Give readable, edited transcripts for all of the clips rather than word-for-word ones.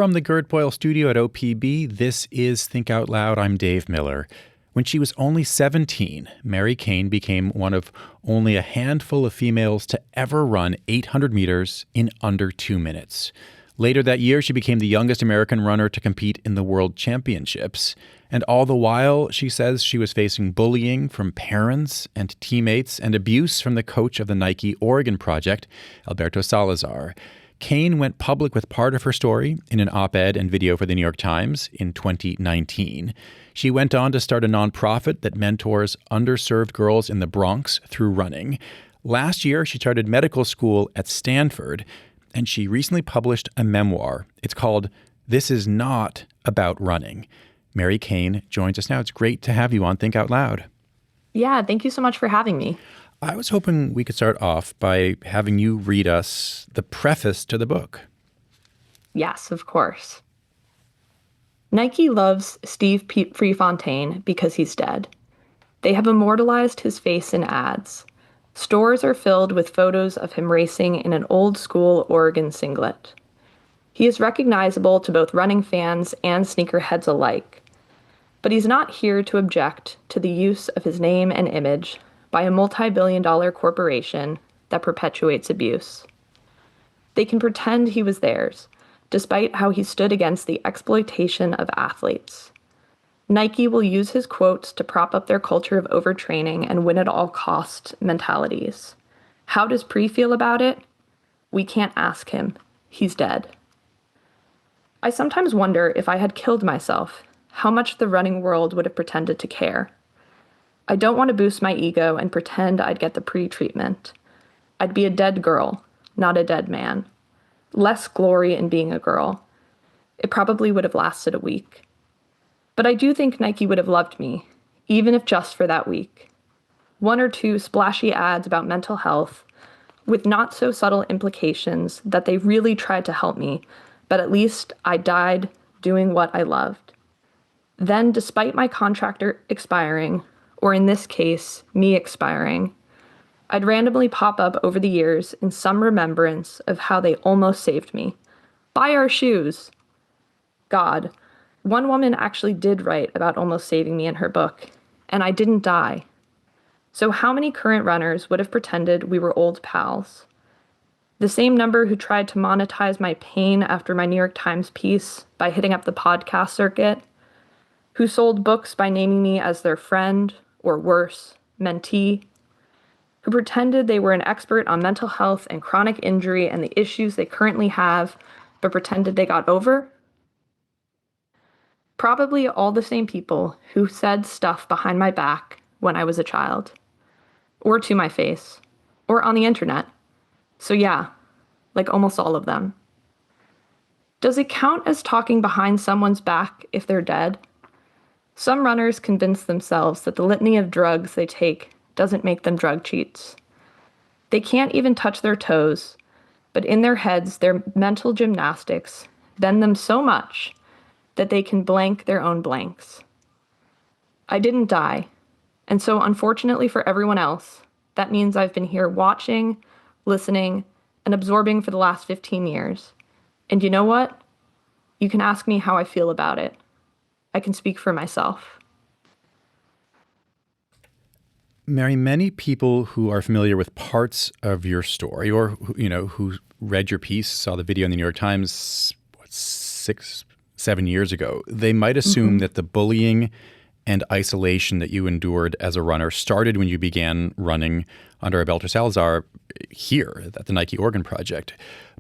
From the Gerd Boyle studio at OPB, this is Think Out Loud. I'm Dave Miller. When she was only 17, Mary Cain became one of only a handful of females to ever run 800 meters in under 2 minutes. Later that year, she became the youngest American runner to compete in the World Championships. And all the while, she says she was facing bullying from parents and teammates and abuse from the coach of the Nike Oregon project, Alberto Salazar. Cain went public with part of her story in an op-ed and video for the New York Times in 2019. She went on to start a nonprofit that mentors underserved girls in the Bronx through running. Last year, she started medical school at Stanford, and she recently published a memoir. It's called This Is Not About Running. Mary Cain joins us now. It's great to have you on Think Out Loud. Yeah, thank you so much for having me. I was hoping we could start off by having you read us the preface to the book. Yes, of course. Nike loves Steve Prefontaine because he's dead. They have immortalized his face in ads. Stores are filled with photos of him racing in an old-school Oregon singlet. He is recognizable to both running fans and sneakerheads alike. But he's not here to object to the use of his name and image by a multi-billion-dollar corporation that perpetuates abuse. They can pretend he was theirs, despite how he stood against the exploitation of athletes. Nike will use his quotes to prop up their culture of overtraining and win-at-all-cost mentalities. How does Pre feel about it? We can't ask him. He's dead. I sometimes wonder if I had killed myself, how much the running world would have pretended to care. I don't want to boost my ego and pretend I'd get the pre-treatment. I'd be a dead girl, not a dead man. Less glory in being a girl. It probably would have lasted a week. But I do think Nike would have loved me, even if just for that week. 1 or 2 splashy ads about mental health, with not so subtle implications that they really tried to help me, but at least I died doing what I loved. Then, despite my contract expiring, or in this case, me expiring, I'd randomly pop up over the years in some remembrance of how they almost saved me. Buy our shoes! God, one woman actually did write about almost saving me in her book, and I didn't die. So how many current runners would have pretended we were old pals? The same number who tried to monetize my pain after my New York Times piece by hitting up the podcast circuit, who sold books by naming me as their friend, or worse, mentee, who pretended they were an expert on mental health and chronic injury and the issues they currently have, but pretended they got over? Probably all the same people who said stuff behind my back when I was a child, or to my face, or on the internet. So yeah, like almost all of them. Does it count as talking behind someone's back if they're dead? Some runners convince themselves that the litany of drugs they take doesn't make them drug cheats. They can't even touch their toes, but in their heads, their mental gymnastics bend them so much that they can blank their own blanks. I didn't die, and so unfortunately for everyone else, that means I've been here watching, listening, and absorbing for the last 15 years. And you know what? You can ask me how I feel about it. I can speak for myself. Mary, many people who are familiar with parts of your story or, who read your piece, saw the video in the New York Times, 6, 7 years ago, they might assume that the bullying and isolation that you endured as a runner started when you began running under Alberto Salazar here at the Nike Oregon project.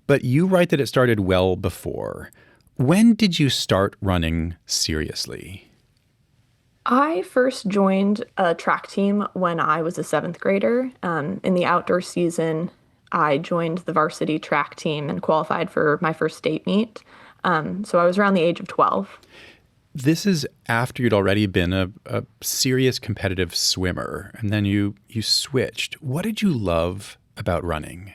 But you write that it started well before. When did you start running seriously? I first joined a track team when I was a 7th grader. In the outdoor season, I joined the varsity track team and qualified for my first state meet. So I was around the age of 12. This is after you'd already been a serious competitive swimmer, and then you switched. What did you love about running?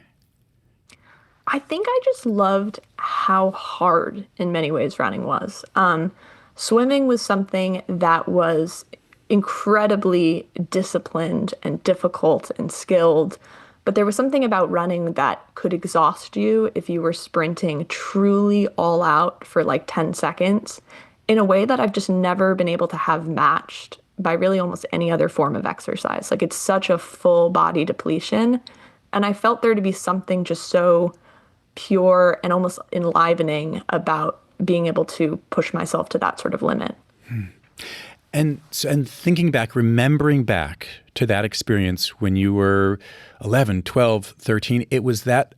I think I just loved how hard, in many ways, running was. Swimming was something that was incredibly disciplined and difficult and skilled, But there was something about running that could exhaust you if you were sprinting truly all out for like 10 seconds in a way that I've just never been able to have matched by really almost any other form of exercise. Like it's such a full body depletion. And I felt there to be something just so pure and almost enlivening about being able to push myself to that sort of limit. And thinking back, remembering back to that experience when you were 11, 12, 13, it was that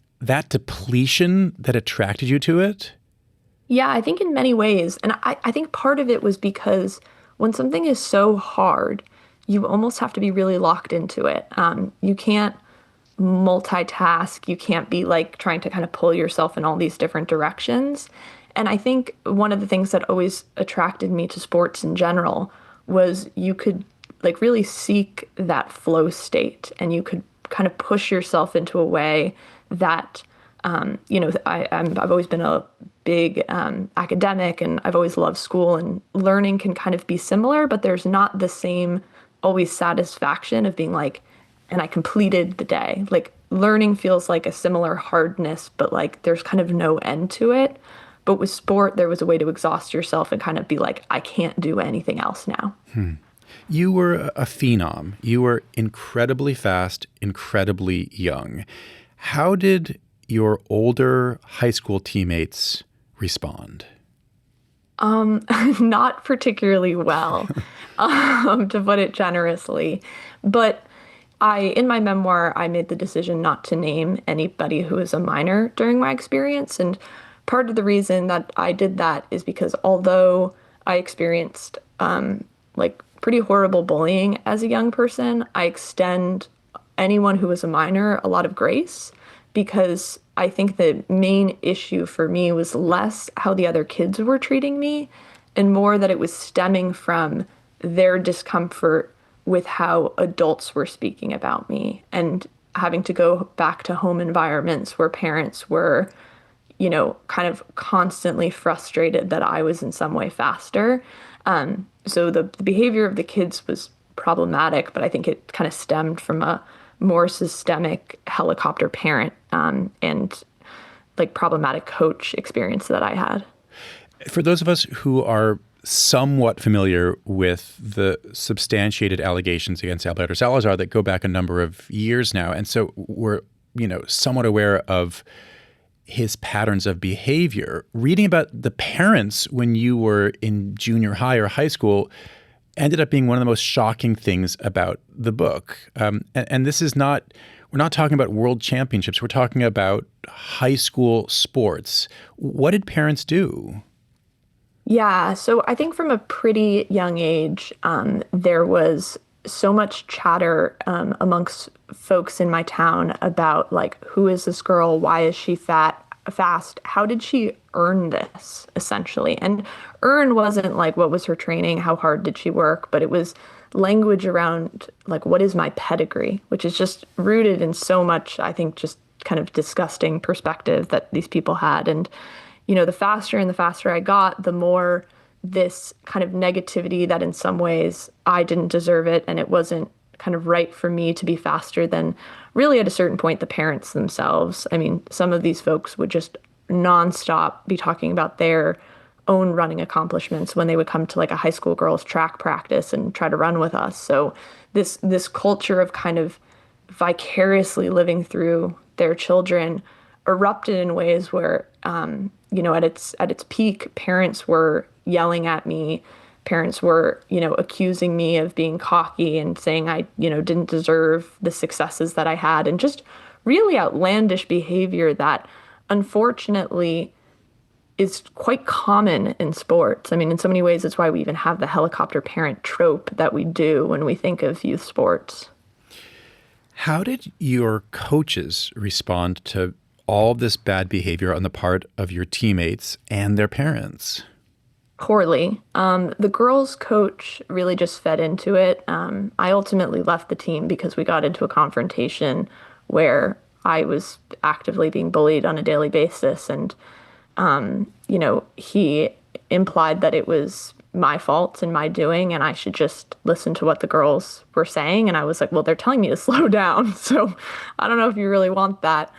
depletion that attracted you to it? Yeah, I think in many ways. And I think part of it was because when something is so hard, you almost have to be really locked into it. You can't multitask. You can't be like trying to kind of pull yourself in all these different directions. And I think one of the things that always attracted me to sports in general was you could like really seek that flow state and you could kind of push yourself into a way that, I've always been a big academic and I've always loved school, and learning can kind of be similar, but there's not the same always satisfaction of being like, and I completed the day. Like learning feels like a similar hardness, but like there's kind of no end to it. But with sport, there was a way to exhaust yourself and kind of be like, I can't do anything else now. You were a phenom. You were incredibly fast, incredibly young. How did your older high school teammates respond? Not particularly well, to put it generously. But in my memoir, I made the decision not to name anybody who was a minor during my experience. And part of the reason that I did that is because although I experienced like pretty horrible bullying as a young person, I extend anyone who was a minor a lot of grace, because I think the main issue for me was less how the other kids were treating me and more that it was stemming from their discomfort with how adults were speaking about me and having to go back to home environments where parents were, kind of constantly frustrated that I was in some way faster. So the behavior of the kids was problematic, but I think it kind of stemmed from a more systemic helicopter parent and like problematic coach experience that I had. For those of us who are somewhat familiar with the substantiated allegations against Alberto Salazar that go back a number of years now, and so we're, somewhat aware of his patterns of behavior, reading about the parents when you were in junior high or high school ended up being one of the most shocking things about the book. And this is not, we're not talking about world championships. We're talking about high school sports. What did parents do? Yeah, so I think from a pretty young age, there was so much chatter amongst folks in my town about like, who is this girl? Why is she fast? How did she earn this, essentially? And earn wasn't like, what was her training? How hard did she work? But it was language around like, what is my pedigree? Which is just rooted in so much, I think, just kind of disgusting perspective that these people had. And, the faster and the faster I got, the more this kind of negativity that in some ways I didn't deserve it and it wasn't kind of right for me to be faster than really at a certain point the parents themselves. I mean, some of these folks would just nonstop be talking about their own running accomplishments when they would come to like a high school girls track practice and try to run with us. So this culture of kind of vicariously living through their children erupted in ways where at its peak, parents were yelling at me. Parents were, accusing me of being cocky and saying I, didn't deserve the successes that I had, and just really outlandish behavior that unfortunately is quite common in sports. I mean, in so many ways, it's why we even have the helicopter parent trope that we do when we think of youth sports. How did your coaches respond to all this bad behavior on the part of your teammates and their parents? Poorly. The girls' coach really just fed into it. I ultimately left the team because we got into a confrontation where I was actively being bullied on a daily basis. And, he implied that it was my fault and my doing, and I should just listen to what the girls were saying. And I was like, well, they're telling me to slow down. So I don't know if you really want that.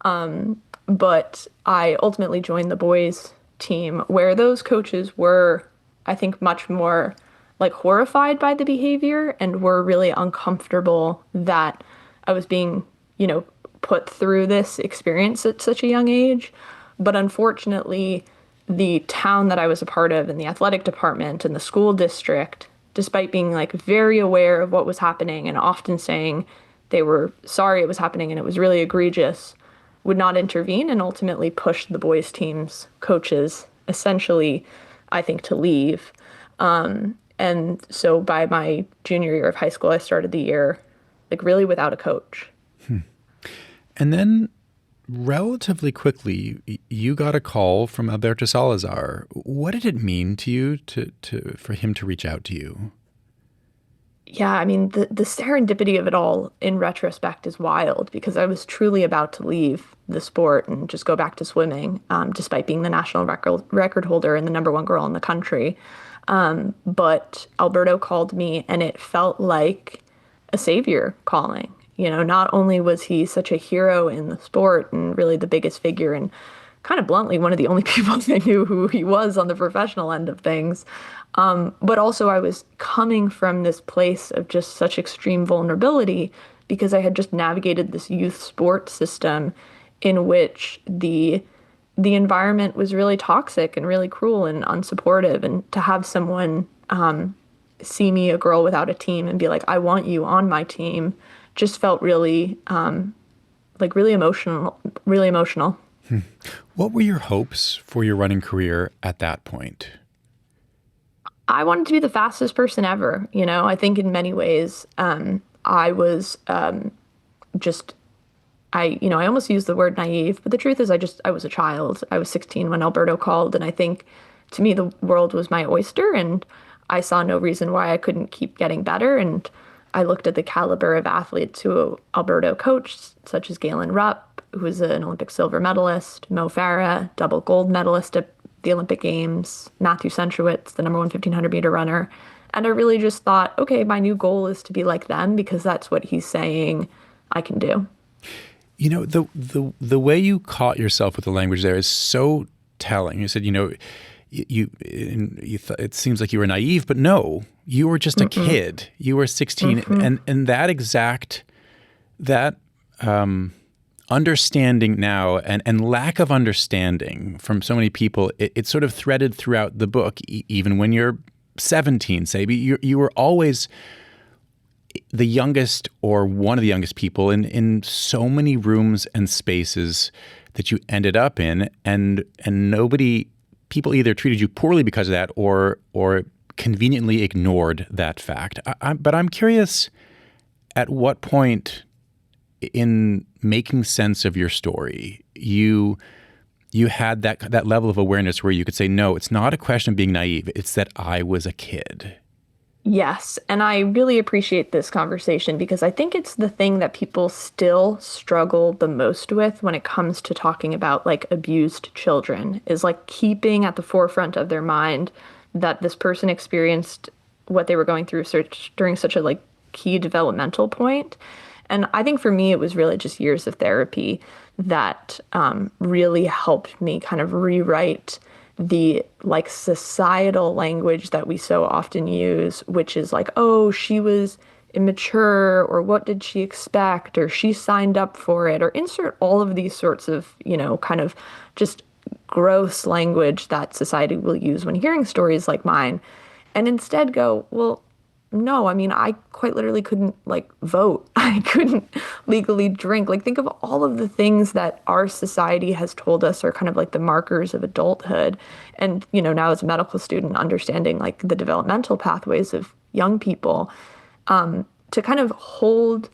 But I ultimately joined the boys team where those coaches were, I think, much more like horrified by the behavior and were really uncomfortable that I was being, put through this experience at such a young age. But unfortunately, the town that I was a part of and the athletic department and the school district, despite being like very aware of what was happening and often saying they were sorry it was happening and it was really egregious, would not intervene and ultimately pushed the boys' team's coaches essentially, I think, to leave. And so by my junior year of high school, I started the year like really without a coach. And then relatively quickly, you got a call from Alberto Salazar. What did it mean to you for him to reach out to you? Yeah, I mean, the serendipity of it all in retrospect is wild because I was truly about to leave the sport and just go back to swimming, despite being the national record holder and the number one girl in the country. But Alberto called me and it felt like a savior calling. Not only was he such a hero in the sport and really the biggest figure and kind of bluntly one of the only people I knew who he was on the professional end of things, but also I was coming from this place of just such extreme vulnerability because I had just navigated this youth sports system in which the environment was really toxic and really cruel and unsupportive. And to have someone see me, a girl without a team, and be like, I want you on my team, just felt really really emotional, really emotional. What were your hopes for your running career at that point? I wanted to be the fastest person ever. I think in many ways, I was I almost used the word naive, but the truth is I was a child. I was 16 when Alberto called, and I think to me the world was my oyster, and I saw no reason why I couldn't keep getting better. And I looked at the caliber of athletes who Alberto coached, such as Galen Rupp, who was an Olympic silver medalist, Mo Farah, double gold medalist at the Olympic Games, Matthew Centrowitz, the number one 1,500-meter runner. And I really just thought, okay, my new goal is to be like them because that's what he's saying I can do. The way you caught yourself with the language there is so telling. You said, it seems like you were naive, but no, you were just a kid. You were 16, and that understanding now and lack of understanding from so many people, it's sort of threaded throughout the book. Even when you're 17, say, you were always the youngest or one of the youngest people in so many rooms and spaces that you ended up in, and people either treated you poorly because of that or conveniently ignored that fact. But I'm curious, at what point in making sense of your story, you had that level of awareness where you could say, no, it's not a question of being naive. It's that I was a kid. Yes, and I really appreciate this conversation because I think it's the thing that people still struggle the most with when it comes to talking about like abused children, is like keeping at the forefront of their mind that this person experienced what they were going through during such a like key developmental point. And I think for me, it was really just years of therapy that really helped me kind of rewrite the like societal language that we so often use, which is like, oh, she was immature, or what did she expect, or she signed up for it, or insert all of these sorts of, kind of just gross language that society will use when hearing stories like mine, and instead go, well, no, I mean, I quite literally couldn't like vote. I couldn't legally drink. Like, think of all of the things that our society has told us are kind of like the markers of adulthood. And, now as a medical student, understanding like the developmental pathways of young people, to kind of hold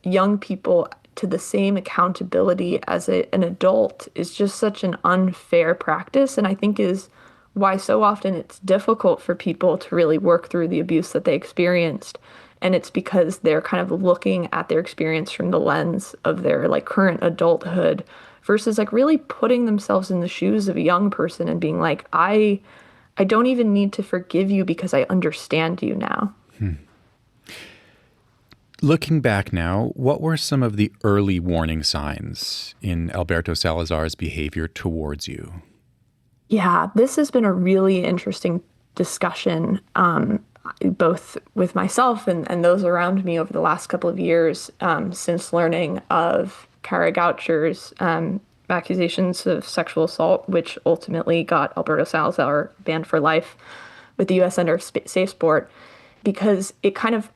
young people to the same accountability as an adult is just such an unfair practice. And I think is why so often it's difficult for people to really work through the abuse that they experienced. And it's because they're kind of looking at their experience from the lens of their like current adulthood versus like really putting themselves in the shoes of a young person and being like, I I don't even need to forgive you because I understand you now. Looking back now, what were some of the early warning signs in Alberto Salazar's behavior towards you? Yeah, this has been a really interesting discussion, both with myself and those around me over the last couple of years, since learning of Kara Goucher's accusations of sexual assault, which ultimately got Alberto Salazar banned for life with the U.S. Center of Safe Sport, because it kind of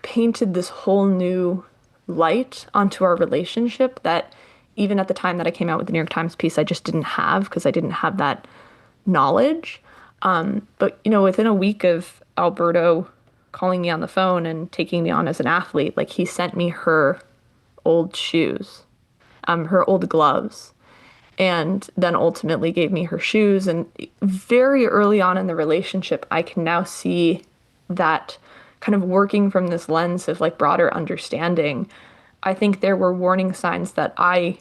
painted this whole new light onto our relationship that even at the time that I came out with the New York Times piece, I just didn't have because I didn't have that knowledge. But, within a week of Alberto calling me on the phone and taking me on as an athlete, like he sent me her old shoes, her old gloves, and then ultimately gave me her shoes. And very early on in the relationship, I can now see that kind of working from this lens of like broader understanding. I think there were warning signs that I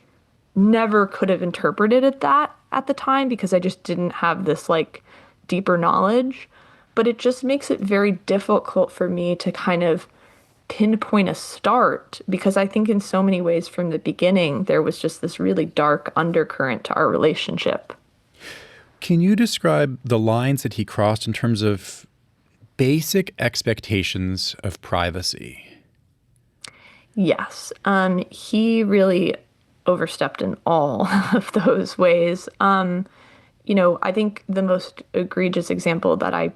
never could have interpreted it that at the time because I just didn't have this like deeper knowledge. But it just makes it very difficult for me to kind of pinpoint a start because I think in so many ways from the beginning, there was just this really dark undercurrent to our relationship. Can you describe the lines that he crossed in terms of basic expectations of privacy? Yes, he really overstepped in all of those ways. I think the most egregious example that I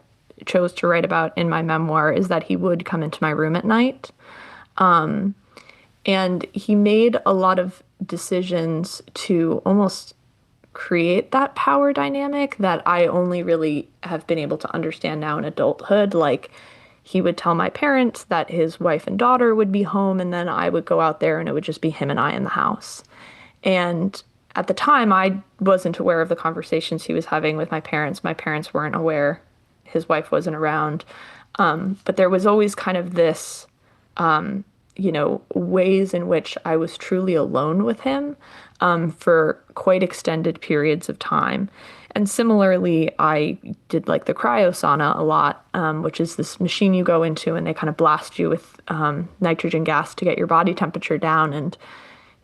chose to write about in my memoir is that he would come into my room at night. And he made a lot of decisions to almost create that power dynamic that I only really have been able to understand now in adulthood. Like, he would tell my parents that his wife and daughter would be home, and then I would go out there and it would just be him and I in the house. And at the time, I wasn't aware of the conversations he was having with my parents. My parents weren't aware. His wife wasn't around. But there was always kind of this, ways in which I was truly alone with him for quite extended periods of time. And similarly, I did like the cryosauna a lot, which is this machine you go into and they kind of blast you with nitrogen gas to get your body temperature down. And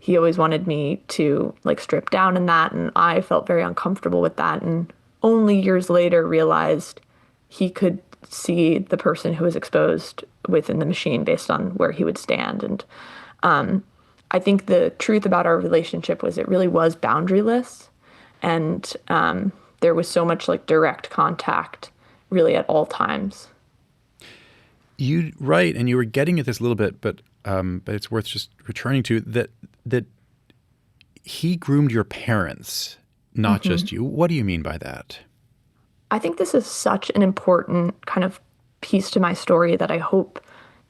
he always wanted me to like strip down in that. And I felt very uncomfortable with that. And only years later realized he could see the person who was exposed within the machine based on where he would stand. And I think the truth about our relationship was it really was boundaryless. And there was so much like direct contact really at all times. You right, and you were getting at this a little bit, but it's worth just returning to that he groomed your parents, not just you. What do you mean by that? I think this is such an important kind of piece to my story that I hope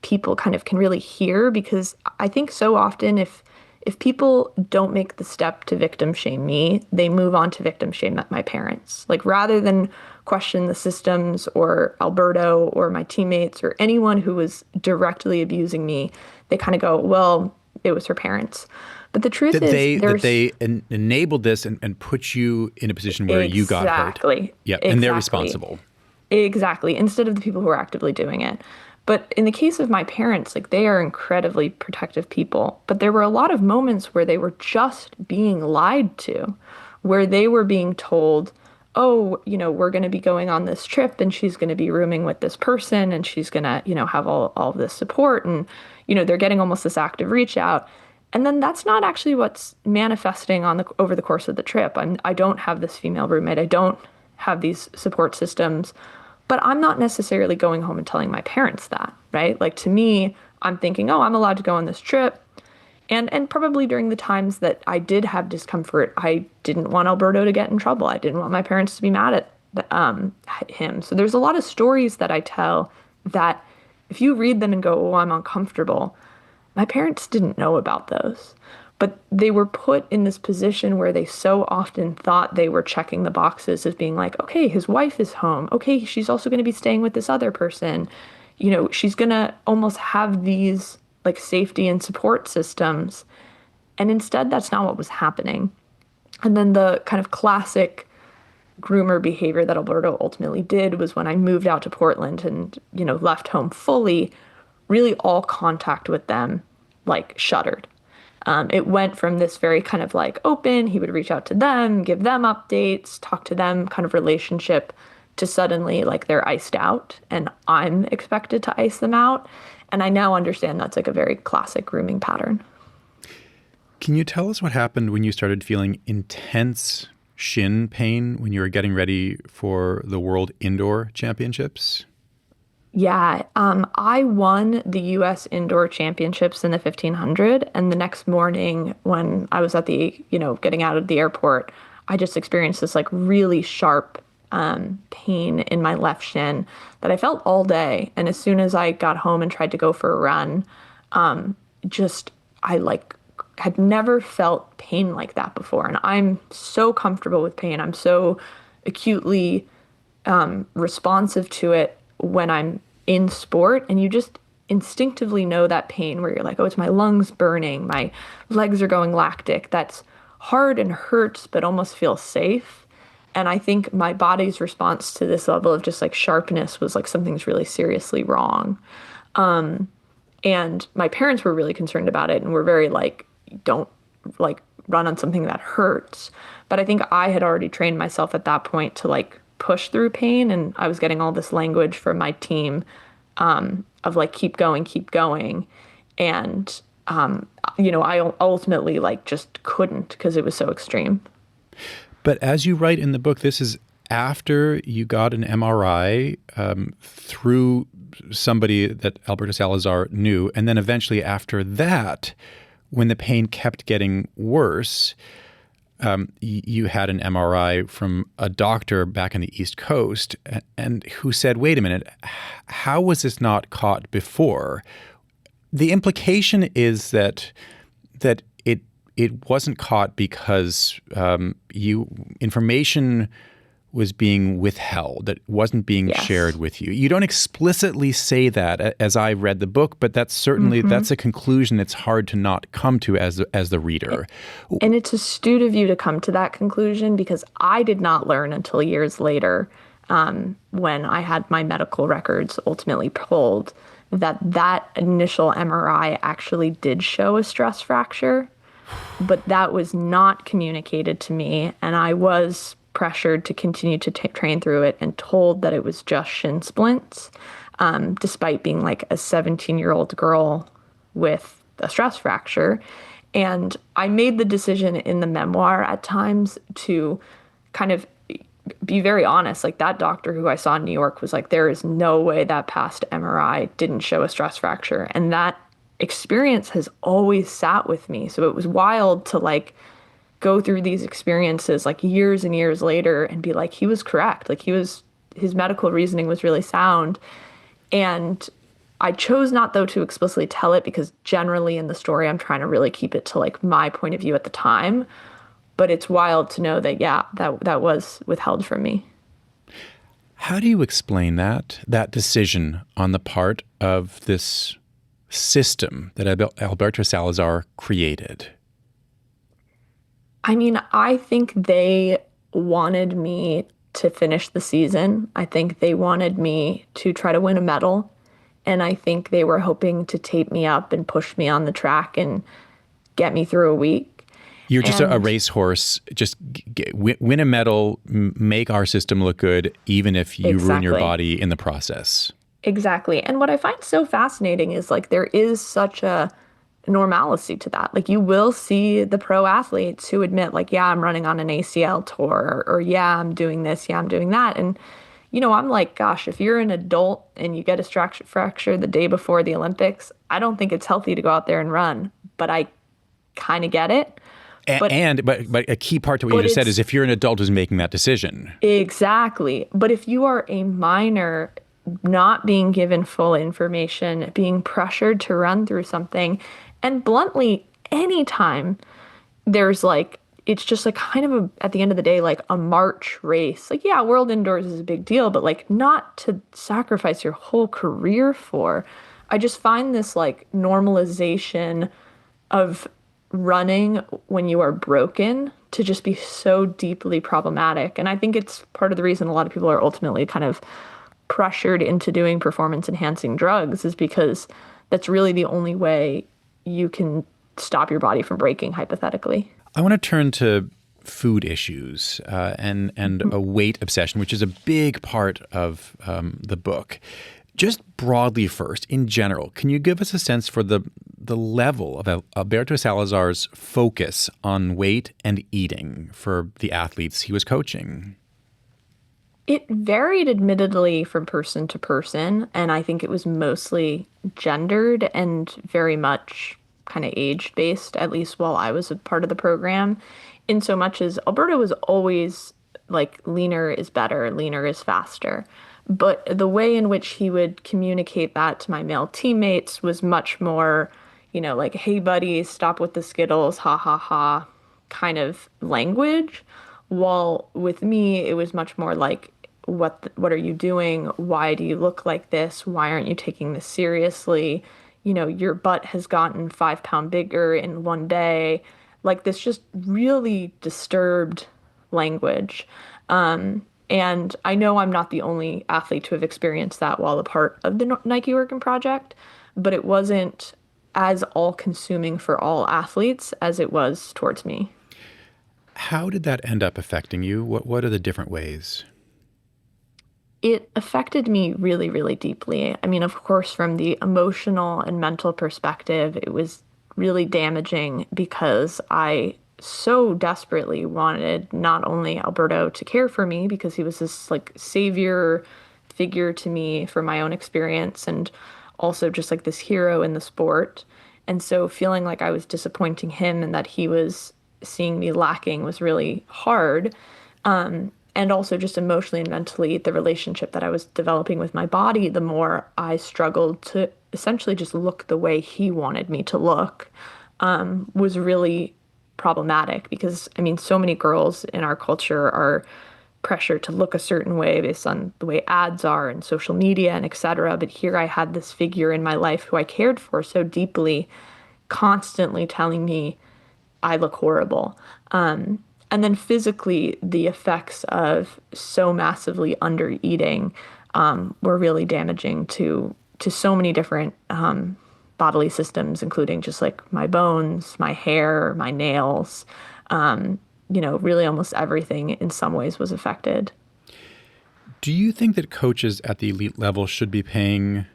people kind of can really hear, because I think so often if people don't make the step to victim shame me, they move on to victim shame my parents. Like, rather than question the systems or Alberto or my teammates or anyone who was directly abusing me, they kind of go, well, it was her parents. But the truth is, that they enabled this and put you in a position where you got hurt. Exactly. Yeah, and they're responsible. Exactly. Instead of the people who are actively doing it. But in the case of my parents, like, they are incredibly protective people. But there were a lot of moments where they were just being lied to, where they were being told, oh, we're going to be going on this trip and she's going to be rooming with this person and she's going to, have all of this support. And, they're getting almost this active reach out. And then that's not actually what's manifesting over the course of the trip. I don't have this female roommate. I don't have these support systems. But I'm not necessarily going home and telling my parents that, right? Like, to me, I'm thinking, oh, I'm allowed to go on this trip. And probably during the times that I did have discomfort, I didn't want Alberto to get in trouble. I didn't want my parents to be mad at him. So there's a lot of stories that I tell that if you read them and go, oh, I'm uncomfortable, my parents didn't know about those. But they were put in this position where they so often thought they were checking the boxes of being like, okay, his wife is home. Okay, she's also going to be staying with this other person. She's going to almost have these like safety and support systems. And instead, that's not what was happening. And then the kind of classic groomer behavior that Alberto ultimately did was when I moved out to Portland and, left home fully, really all contact with them like shuttered. It went from this very kind of like open, he would reach out to them, give them updates, talk to them kind of relationship to suddenly like they're iced out and I'm expected to ice them out. And I now understand that's like a very classic grooming pattern. Can you tell us what happened when you started feeling intense shin pain when you were getting ready for the World Indoor Championships? Yeah, I won the U.S. Indoor Championships in the 1500, and the next morning when I was at the, getting out of the airport, I just experienced this like really sharp pain in my left shin that I felt all day. And as soon as I got home and tried to go for a run, just I like had never felt pain like that before. And I'm so comfortable with pain. I'm so acutely responsive to it when I'm in sport, and you just instinctively know that pain where you're like, oh, it's my lungs burning, my legs are going lactic. That's hard and hurts, but almost feels safe. And I think my body's response to this level of just like sharpness was like something's really seriously wrong. And my parents were really concerned about it and were very like, don't like run on something that hurts. But I think I had already trained myself at that point to like push through pain. And I was getting all this language from my team of like, keep going, keep going. And, I ultimately like just couldn't because it was so extreme. But as you write in the book, this is after you got an MRI through somebody that Alberto Salazar knew. And then eventually after that, when the pain kept getting worse, you had an MRI from a doctor back on the East Coast and who said, wait a minute, how was this not caught before? The implication is that it wasn't caught because information was being withheld, that wasn't being shared with you. You don't explicitly say that as I read the book, but that's certainly that's a conclusion it's hard to not come to as the reader. And it's astute of you to come to that conclusion because I did not learn until years later when I had my medical records ultimately pulled that initial MRI actually did show a stress fracture, but that was not communicated to me, and I was pressured to continue to train through it and told that it was just shin splints, despite being like a 17-year-old girl with a stress fracture. And I made the decision in the memoir at times to kind of be very honest. Like that doctor who I saw in New York was like, there is no way that past MRI didn't show a stress fracture. And that experience has always sat with me. So it was wild to like go through these experiences like years and years later and be like, he was correct. Like his medical reasoning was really sound. And I chose not though to explicitly tell it because generally in the story, I'm trying to really keep it to like my point of view at the time. But it's wild to know that, that was withheld from me. How do you explain that decision on the part of this system that Alberto Salazar created? I mean, I think they wanted me to finish the season. I think they wanted me to try to win a medal. And I think they were hoping to tape me up and push me on the track and get me through a week. You're just a racehorse. Just win a medal, make our system look good, even if you ruin your body in the process. Exactly. And what I find so fascinating is like there is such a normalcy to that. Like you will see the pro athletes who admit like, yeah, I'm running on an ACL tour or yeah, I'm doing this. Yeah, I'm doing that. And, I'm like, gosh, if you're an adult and you get a stress fracture the day before the Olympics, I don't think it's healthy to go out there and run, but I kind of get it. But a key part to what you just said is if you're an adult who's making that decision. Exactly. But if you are a minor not being given full information, being pressured to run through something, and bluntly, anytime there's like, it's just like kind of at the end of the day, like a March race. Like, yeah, World Indoors is a big deal, but like not to sacrifice your whole career for. I just find this like normalization of running when you are broken to just be so deeply problematic. And I think it's part of the reason a lot of people are ultimately kind of pressured into doing performance enhancing drugs is because that's really the only way you can stop your body from breaking, hypothetically. I want to turn to food issues and a weight obsession, which is a big part of the book. Just broadly first, in general, can you give us a sense for the level of Alberto Salazar's focus on weight and eating for the athletes he was coaching? It varied admittedly from person to person, and I think it was mostly gendered and very much kind of age based, at least while I was a part of the program, in so much as Alberto was always like leaner is better, leaner is faster. But the way in which he would communicate that to my male teammates was much more, like, hey, buddy, stop with the Skittles, ha ha ha, kind of language. While with me, it was much more like, what are you doing? Why do you look like this? Why aren't you taking this seriously? Your butt has gotten 5 pounds bigger in one day. Like this just really disturbed language. And I know I'm not the only athlete to have experienced that while a part of the Nike Oregon project, but it wasn't as all-consuming for all athletes as it was towards me. How did that end up affecting you? What are the different ways? It affected me really, really deeply. I mean, of course, from the emotional and mental perspective, it was really damaging because I so desperately wanted not only Alberto to care for me because he was this like savior figure to me for my own experience and also just like this hero in the sport. And so feeling like I was disappointing him and that he was seeing me lacking was really hard. And also just emotionally and mentally, the relationship that I was developing with my body, the more I struggled to essentially just look the way he wanted me to look, was really problematic because, I mean, so many girls in our culture are pressured to look a certain way based on the way ads are and social media and et cetera. But here I had this figure in my life who I cared for so deeply, constantly telling me I look horrible. And then physically, the effects of so massively under eating were really damaging to so many different bodily systems, including just like my bones, my hair, my nails. Really almost everything in some ways was affected. Do you think that coaches at the elite level should be paying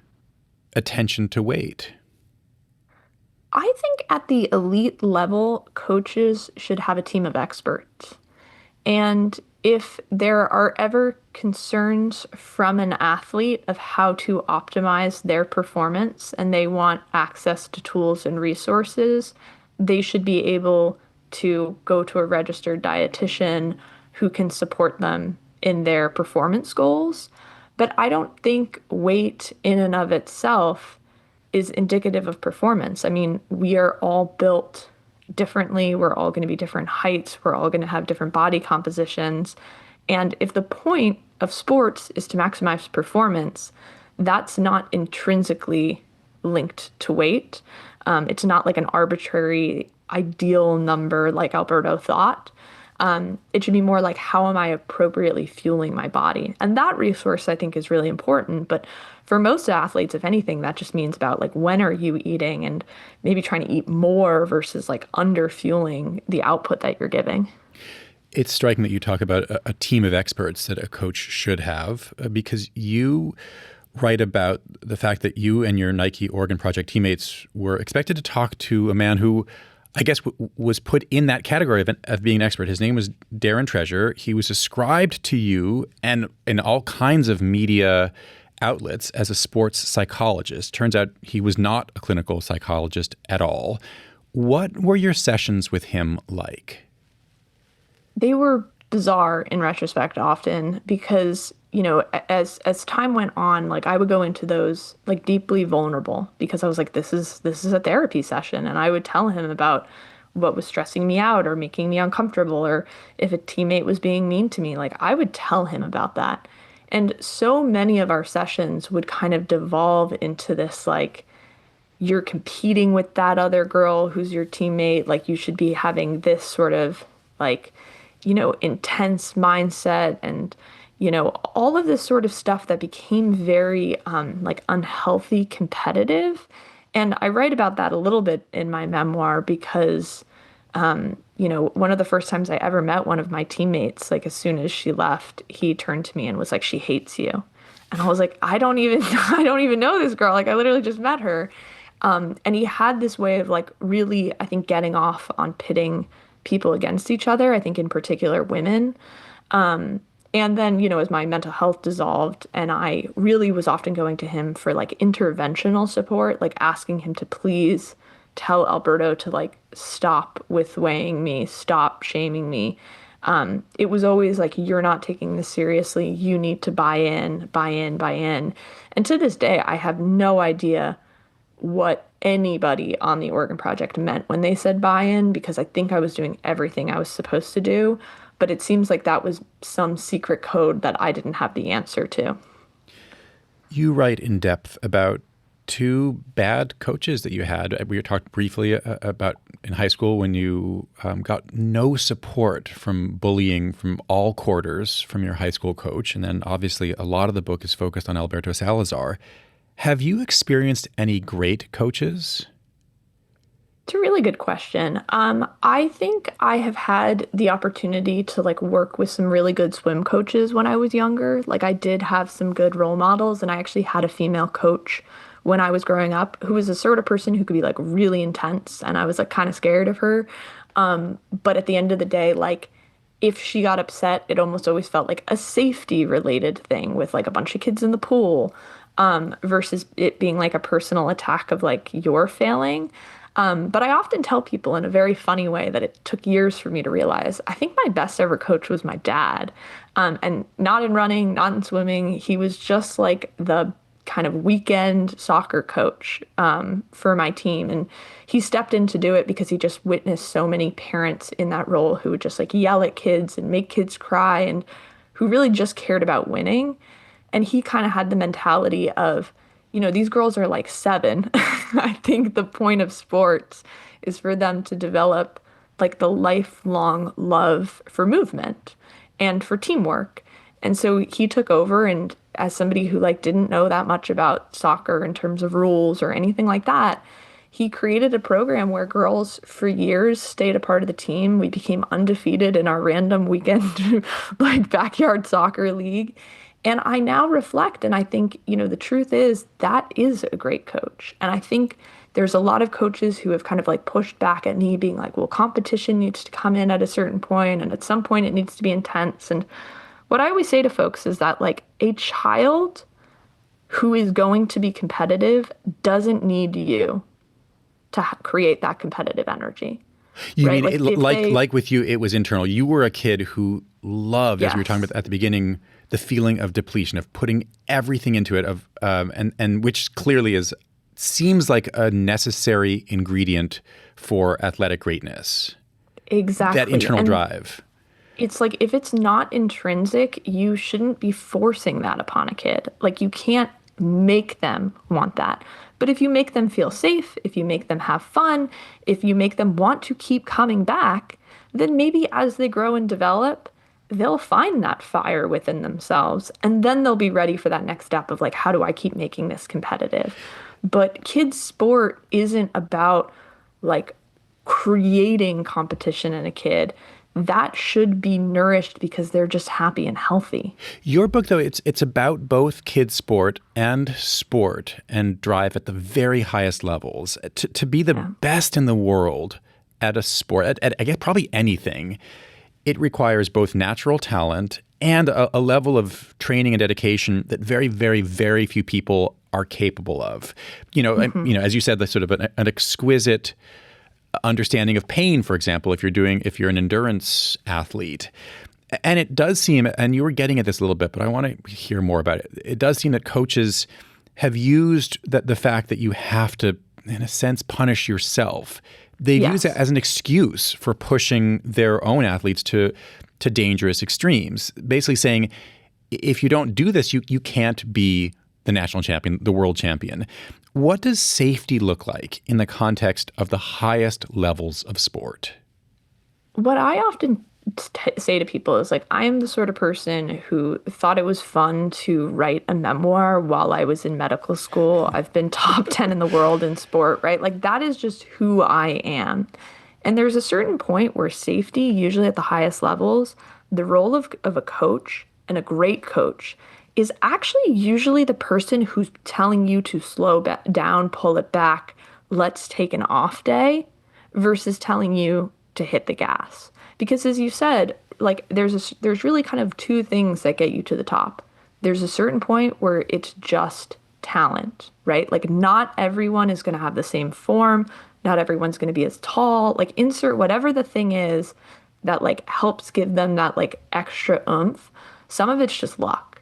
attention to weight? I think at the elite level, coaches should have a team of experts. And if there are ever concerns from an athlete of how to optimize their performance and they want access to tools and resources, they should be able to go to a registered dietitian who can support them in their performance goals. But I don't think weight in and of itself is indicative of performance. I mean, we are all built differently. We're all going to be different heights. We're all going to have different body compositions. And if the point of sports is to maximize performance, that's not intrinsically linked to weight. It's not like an arbitrary ideal number like Alberto thought. It should be more like, how am I appropriately fueling my body? And that resource, I think, is really important. But for most athletes, if anything, that just means about like, when are you eating and maybe trying to eat more versus like under fueling the output that you're giving. It's striking that you talk about a team of experts that a coach should have, because you write about the fact that you and your Nike Oregon Project teammates were expected to talk to a man who, I guess, was put in that category of being an expert. His name was Darren Treasure. He was ascribed to you and in all kinds of media outlets as a sports psychologist. Turns out he was not a clinical psychologist at all. What were your sessions with him like? They were bizarre in retrospect often because, as time went on, like I would go into those like deeply vulnerable because I was like, this is a therapy session. And I would tell him about what was stressing me out or making me uncomfortable, or if a teammate was being mean to me, like I would tell him about that. And so many of our sessions would kind of devolve into this like, you're competing with that other girl who's your teammate, like you should be having this sort of like, intense mindset and, all of this sort of stuff that became very like unhealthy competitive. And I write about that a little bit in my memoir because one of the first times I ever met one of my teammates, like as soon as she left, he turned to me and was like, "She hates you." And I was like, I don't even know this girl. Like I literally just met her. And he had this way of like really, I think, getting off on pitting people against each other. I think in particular women. And then, as my mental health dissolved and I really was often going to him for like interventional support, like asking him to please tell Alberto to like stop with weighing me, stop shaming me. It was always like, you're not taking this seriously. You need to buy in, buy in, buy in. And to this day, I have no idea what anybody on the Oregon Project meant when they said buy-in, because I think I was doing everything I was supposed to do, but it seems like that was some secret code that I didn't have the answer to. You write in depth about two bad coaches that you had. We talked briefly about in high school when you got no support from bullying from all quarters from your high school coach. And then obviously a lot of the book is focused on Alberto Salazar. Have you experienced any great coaches? It's a really good question. I think I have had the opportunity to like work with some really good swim coaches when I was younger. Like I did have some good role models, and I actually had a female coach when I was growing up who was the sort of person who could be like really intense, and I was like kind of scared of her. But at the end of the day, like if she got upset, it almost always felt like a safety related thing with like a bunch of kids in the pool, versus it being like a personal attack of like you're failing. But I often tell people in a very funny way that it took years for me to realize. I think my best ever coach was my dad, and not in running, not in swimming. He was just like the kind of weekend soccer coach for my team. And he stepped in to do it because he just witnessed so many parents in that role who would just like yell at kids and make kids cry and who really just cared about winning. And he kind of had the mentality of, these girls are like 7. I think the point of sports is for them to develop like the lifelong love for movement and for teamwork. And so he took over, and as somebody who like didn't know that much about soccer in terms of rules or anything like that, he created a program where girls for years stayed a part of the team. We became undefeated in our random weekend like backyard soccer league. And I now reflect and I think, the truth is that is a great coach. And I think there's a lot of coaches who have kind of like pushed back at me being like, well, competition needs to come in at a certain point, and at some point it needs to be intense. And what I always say to folks is that like a child who is going to be competitive doesn't need you to create that competitive energy. You right? mean like with you, it was internal. You were a kid who loved, Yes. as we were talking about at the beginning, the feeling of depletion, of putting everything into it, and which clearly seems like a necessary ingredient for athletic greatness. Exactly. That internal and drive. It's like if it's not intrinsic, you shouldn't be forcing that upon a kid. Like you can't make them want that. But if you make them feel safe, if you make them have fun, if you make them want to keep coming back, then maybe as they grow and develop, they'll find that fire within themselves. And then they'll be ready for that next step of like, how do I keep making this competitive? But kids' sport isn't about like creating competition in a kid. That should be nourished because they're just happy and healthy. Your book, though, it's about both kids' sport and drive at the very highest levels. To be the best in the world at a sport, at I guess probably anything, it requires both natural talent and a level of training and dedication that very, very, very few people are capable of. As you said, the sort of an exquisite understanding of pain, for example, if you're an endurance athlete. And it does seem, and you were getting at this a little bit, but I want to hear more about it. It does seem that coaches have used the fact that you have to, in a sense, punish yourself. They've used it as an excuse for pushing their own athletes to dangerous extremes, basically saying, if you don't do this, you can't be the national champion, the world champion. What does safety look like in the context of the highest levels of sport? What I often say to people is like, I am the sort of person who thought it was fun to write a memoir while I was in medical school. I've been top 10 in the world in sport, right? Like that is just who I am. And there's a certain point where safety, usually at the highest levels, the role of a coach and a great coach is actually usually the person who's telling you to down, pull it back, let's take an off day versus telling you to hit the gas. Because as you said, like there's really kind of two things that get you to the top. There's a certain point where it's just talent, right? Like not everyone is going to have the same form, not everyone's going to be as tall. Like insert whatever the thing is that like helps give them that like extra oomph. Some of it's just luck.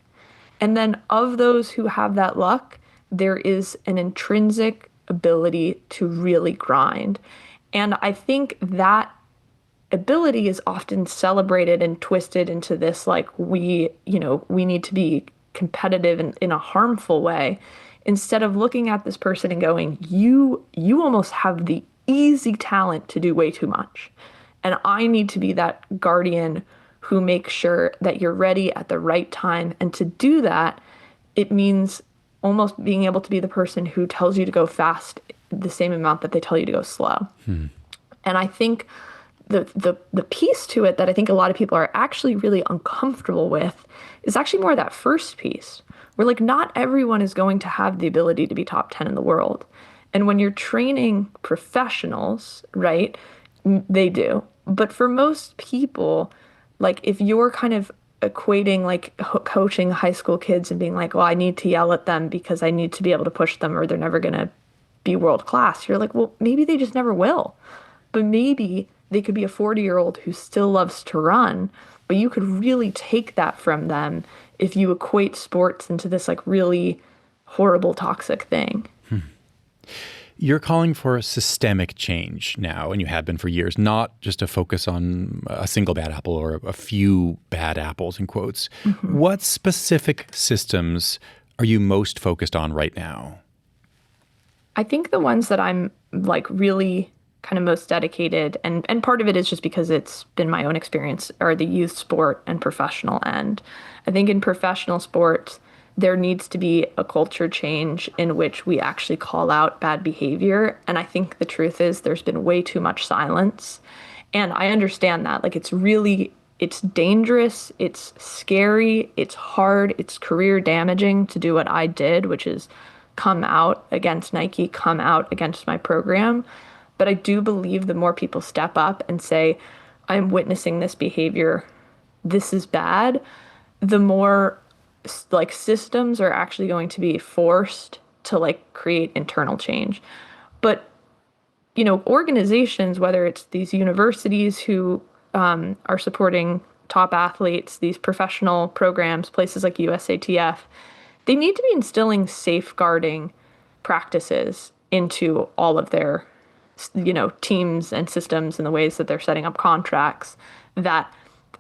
And then of those who have that luck, there is an intrinsic ability to really grind. And I think that ability is often celebrated and twisted into this like we need to be competitive in a harmful way instead of looking at this person and going, you almost have the easy talent to do way too much. And I need to be that guardian who makes sure that you're ready at the right time. And to do that, it means almost being able to be the person who tells you to go fast the same amount that they tell you to go slow. And I think the piece to it that I think a lot of people are actually really uncomfortable with is actually more that first piece, where like not everyone is going to have the ability to be top 10 in the world. And when you're training professionals, right, they do. But for most people, like if you're kind of equating like coaching high school kids and being like, well, I need to yell at them because I need to be able to push them or they're never going to be world class. You're like, well, maybe they just never will. But maybe they could be a 40-year-old who still loves to run, but you could really take that from them if you equate sports into this like really horrible, toxic thing. You're calling for a systemic change now, and you have been for years, not just a focus on a single bad apple or a few bad apples, in quotes. What specific systems are you most focused on right now? I think the ones that I'm like really kind of most dedicated, and part of it is just because it's been my own experience, are the youth sport and professional end. I think in professional sports, there needs to be a culture change in which we actually call out bad behavior. And I think the truth is there's been way too much silence. And I understand that. Like it's dangerous, it's scary, it's hard, it's career damaging to do what I did, which is come out against Nike, come out against my program. But I do believe the more people step up and say, I'm witnessing this behavior, this is bad, the more like systems are actually going to be forced to like create internal change. But, organizations, whether it's these universities who are supporting top athletes, these professional programs, places like USATF, they need to be instilling safeguarding practices into all of their teams and systems and the ways that they're setting up contracts that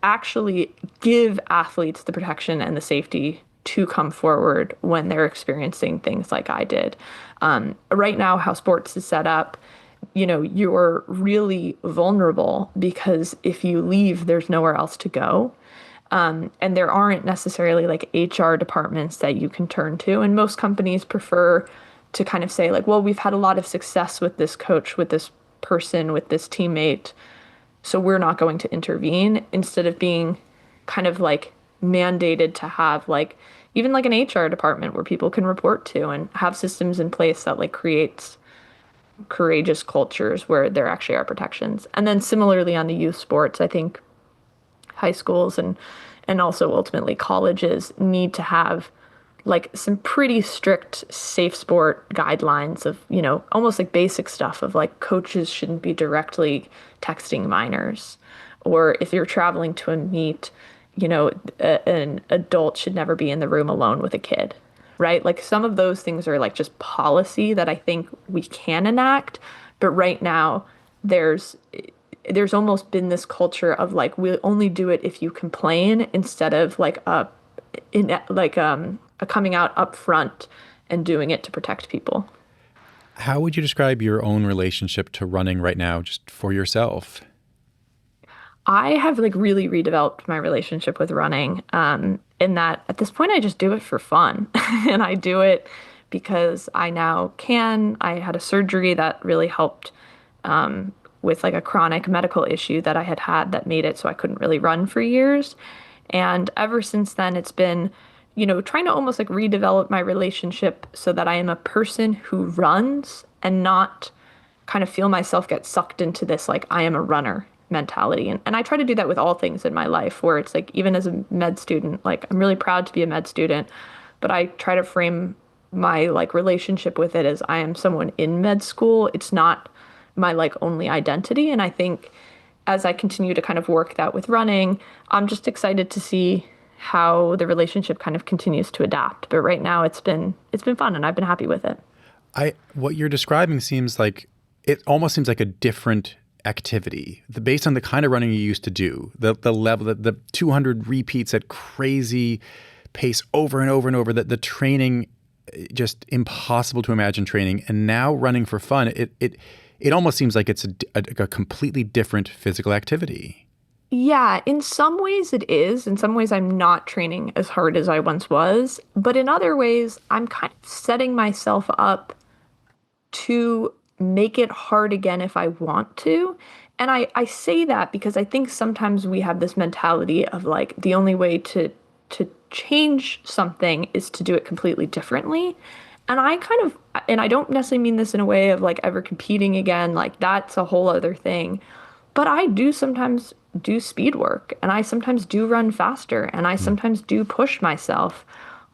actually give athletes the protection and the safety to come forward when they're experiencing things like I did. Right now, how sports is set up, you're really vulnerable because if you leave, there's nowhere else to go. And there aren't necessarily like HR departments that you can turn to. And most companies prefer to kind of say like, well, we've had a lot of success with this coach, with this person, with this teammate, so we're not going to intervene, instead of being kind of like mandated to have like even like an HR department where people can report to and have systems in place that like creates courageous cultures where there actually are protections. And then similarly on the youth sports, I think high schools and also ultimately colleges need to have like some pretty strict safe sport guidelines of, almost like basic stuff of like coaches shouldn't be directly texting minors. Or if you're traveling to a meet, an adult should never be in the room alone with a kid, right? Like some of those things are like just policy that I think we can enact. But right now there's almost been this culture of like, we'll only do it if you complain, instead of like a coming out up front and doing it to protect people. How would you describe your own relationship to running right now, just for yourself? I have like really redeveloped my relationship with running. In that at this point I just do it for fun. And I do it because I now can. I had a surgery that really helped with like a chronic medical issue that I had had that made it so I couldn't really run for years. And ever since then, it's been, trying to almost like redevelop my relationship so that I am a person who runs and not kind of feel myself get sucked into this like I am a runner mentality. And I try to do that with all things in my life where it's like even as a med student, like I'm really proud to be a med student, but I try to frame my like relationship with it as I am someone in med school. It's not my like only identity. And I think as I continue to kind of work that with running, I'm just excited to see how the relationship kind of continues to adapt. But right now it's been fun and I've been happy with it. What you're describing seems like it almost seems like a different activity based on the kind of running you used to do, the level, the 200 repeats at crazy pace over and over and over, the training, just impossible to imagine training. And now running for fun, it almost seems like it's a completely different physical activity. Yeah, in some ways it is. In some ways, I'm not training as hard as I once was. But in other ways, I'm kind of setting myself up to make it hard again if I want to. And I say that because I think sometimes we have this mentality of like the only way to change something is to do it completely differently. And I don't necessarily mean this in a way of like ever competing again, like that's a whole other thing. But I do sometimes do speed work and I sometimes do run faster and I sometimes do push myself,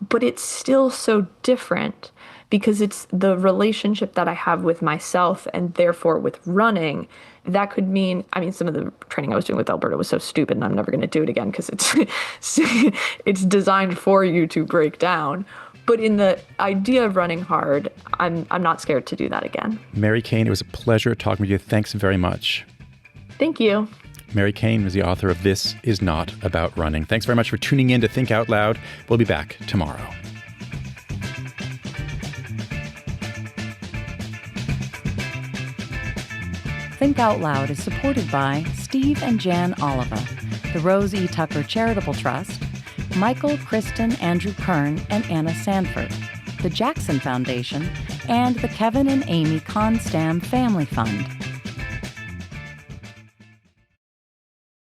but it's still so different because it's the relationship that I have with myself and therefore with running. That could mean, I mean, some of the training I was doing with Alberto was so stupid and I'm never going to do it again because it's designed for you to break down. But in the idea of running hard, I'm not scared to do that again. Mary Cain, it was a pleasure talking with you. Thanks very much. Thank you. Mary Cain was the author of This Is Not About Running. Thanks very much for tuning in to Think Out Loud. We'll be back tomorrow. Think Out Loud is supported by Steve and Jan Oliva, the Rose E. Tucker Charitable Trust, Michael, Kristen, Andrew Kern, and Anna Sanford, the Jackson Foundation, and the Kevin and Amy Constam Family Fund.